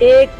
1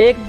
1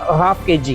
½ kg۔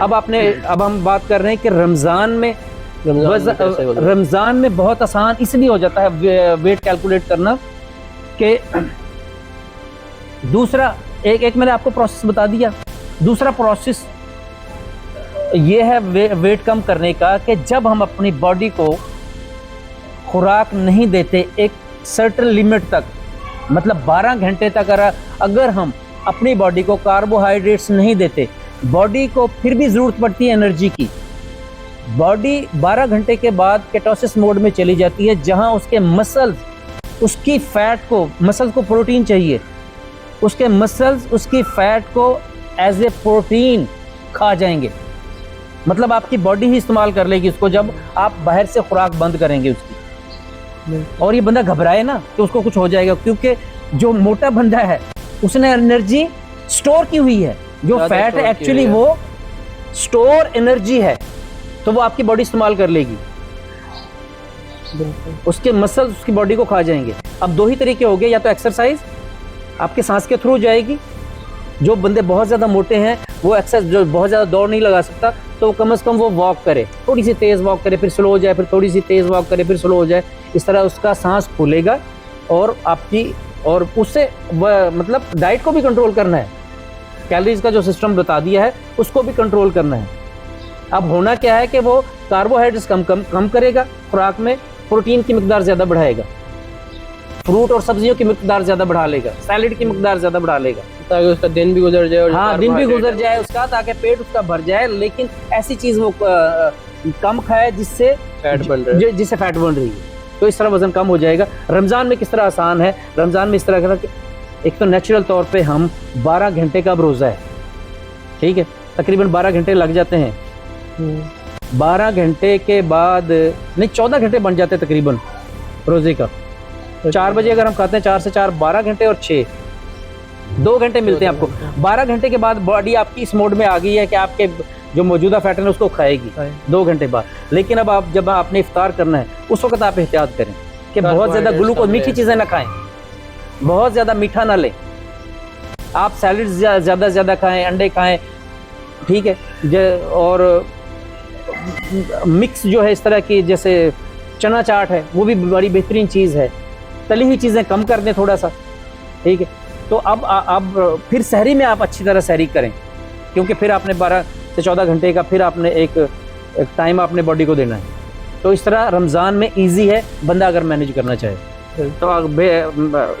अब हम बात कर रहे हैं कि रमज़ान में रमज़ान में बहुत आसान इसलिए हो जाता है वेट कैलकुलेट करना कि दूसरा एक मैंने आपको प्रोसेस बता दिया। दूसरा प्रोसेस ये है वेट कम करने का कि जब हम अपनी बॉडी को खुराक नहीं देते एक सर्टेन लिमिट तक, मतलब 12 घंटे तक अगर हम अपनी बॉडी को कार्बोहाइड्रेट्स नहीं देते, बॉडी को फिर भी ज़रूरत पड़ती है एनर्जी की। बॉडी 12 घंटे के बाद केटोसिस मोड में चली जाती है, जहां उसके मसल्स उसकी फैट को, मसल्स को प्रोटीन चाहिए, उसके मसल्स उसकी फैट को एज ए प्रोटीन खा जाएंगे। मतलब आपकी बॉडी ही इस्तेमाल कर लेगी उसको जब आप बाहर से खुराक बंद करेंगे उसकी। और ये बंदा घबराए ना तो उसको कुछ हो जाएगा, क्योंकि जो मोटा बंदा है उसने एनर्जी स्टोर की हुई है, जो फैट है एक्चुअली वो स्टोर एनर्जी है, तो वो आपकी बॉडी इस्तेमाल कर लेगी, उसके मसल्स उसकी बॉडी को खा जाएंगे। अब दो ही तरीके हो गए, या तो एक्सरसाइज आपके सांस के थ्रू जाएगी, जो बंदे बहुत ज़्यादा मोटे हैं वो एक्सरसाइज, जो बहुत ज़्यादा दौड़ नहीं लगा सकता, तो कम से कम वो वॉक करे, थोड़ी सी तेज़ वॉक करे फिर स्लो हो जाए, फिर थोड़ी सी तेज़ वॉक करे फिर स्लो हो जाए। इस तरह उसका सांस फूलेगा और आपकी, और उससे मतलब डाइट को भी कंट्रोल करना है, कैलोरीज का जो सिस्टम बता दिया है उसको भी कंट्रोल करना है। अब होना क्या है कि वो कार्बोहाइड्रेट्स कम करेगा, खुराक में प्रोटीन की मिकदार ज़्यादा बढ़ाएगा, फ्रूट और सब्जियों की मिकदार ज़्यादा बढ़ा लेगा, सैलेड की मिकदार ज़्यादा बढ़ा लेगा, ताकि उसका दिन भी गुजर जाए। हाँ, दिन भी गुजर जाए उसका, ताकि पेट उसका भर जाए, लेकिन ऐसी चीज़ वो कम खाए जिससे फैट बन रही है, जिससे फैट बन रही है, तो इस तरह वज़न कम हो जाएगा। रमज़ान में किस तरह आसान है, रमज़ान में इस तरह का कि एक तो नेचुरल तौर पे हम 12 घंटे का रोज़ा है, ठीक है, तकरीबन 12 घंटे लग जाते हैं। 12 घंटे के बाद नहीं 14 घंटे बन जाते हैं तकरीबन रोज़े का। 4 बजे अगर हम खाते हैं, 4 से 4 12 घंटे, और 6 2 घंटे मिलते हैं आपको। 12 घंटे के बाद बॉडी आपकी इस मोड में आ गई है कि आपके जो मौजूदा फैट है उसको खाएगी 2 घंटे बाद। लेकिन अब आप जब आपने इफ्तार करना है उस वक्त आप एहतियात करें कि बहुत ज़्यादा ग्लूकोज, मीठी चीज़ें ना खाएं, बहुत ज़्यादा मीठा ना लें, आप सैलड ज़्यादा खाएं, अंडे खाएं, ठीक है, और मिक्स जो है इस तरह की, जैसे चना चाट है वो भी बड़ी बेहतरीन चीज़ है। तली हुई चीज़ें कम कर दें थोड़ा सा, ठीक है। तो अब फिर सहरी में आप अच्छी तरह सहरी करें, क्योंकि फिर आपने 12 से 14 घंटे का फिर आपने एक टाइम अपने बॉडी को देना है। तो इस तरह रमज़ान में इजी है, बंदा अगर मैनेज करना चाहे तो।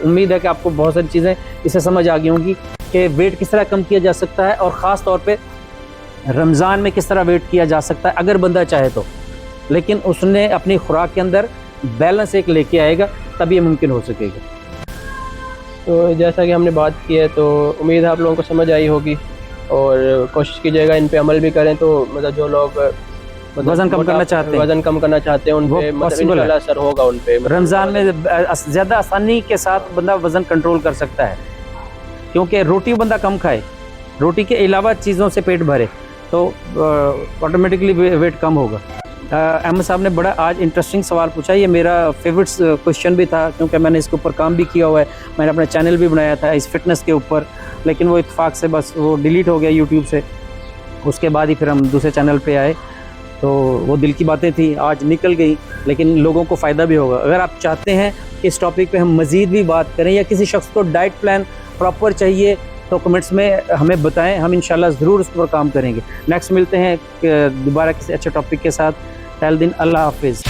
उम्मीद है कि आपको बहुत सारी चीज़ें इससे समझ आ गई होंगी कि वेट किस तरह कम किया जा सकता है, और ख़ास तौर पे रमज़ान में किस तरह वेट किया जा सकता है अगर बंदा चाहे तो, लेकिन उसने अपनी खुराक के अंदर बैलेंस एक लेके आएगा, तभी ये मुमकिन हो सकेगा। तो जैसा कि हमने बात की है, तो उम्मीद है आप लोगों को समझ आई होगी, और कोशिश कीजिएगा इन पे अमल भी करें। तो मतलब जो लोग वज़न कम करना चाहते हैं उन पे इंशाल्लाह असर होगा उन पे। रमज़ान में ज़्यादा आसानी के साथ बंदा वज़न कंट्रोल कर सकता है, क्योंकि रोटी बंदा कम खाए, रोटी के अलावा चीज़ों से पेट भरे, तो ऑटोमेटिकली वेट कम होगा। अहमद साहब ने बड़ा आज इंटरेस्टिंग सवाल पूछा, ये मेरा फेवरेट क्वेश्चन भी था, क्योंकि मैंने इसके ऊपर काम भी किया हुआ है, मैंने अपना चैनल भी बनाया था इस फिटनेस के ऊपर, लेकिन वो इत्तेफाक से बस वो डिलीट हो गया यूट्यूब से। उसके बाद ही फिर हम दूसरे चैनल पे आए, तो वो दिल की बातें थी, आज निकल गई, लेकिन लोगों को फ़ायदा भी होगा। अगर आप चाहते हैं कि इस टॉपिक पे हम मज़ीद भी बात करें, या किसी शख्स को डाइट प्लान प्रॉपर चाहिए, तो कमेंट्स में हमें बताएं, हम इंशाल्लाह ज़रूर उस पर काम करेंगे। नेक्स्ट मिलते हैं दोबारा किसी अच्छे टॉपिक के साथ। तल दिन अल्लाह हाफिज़।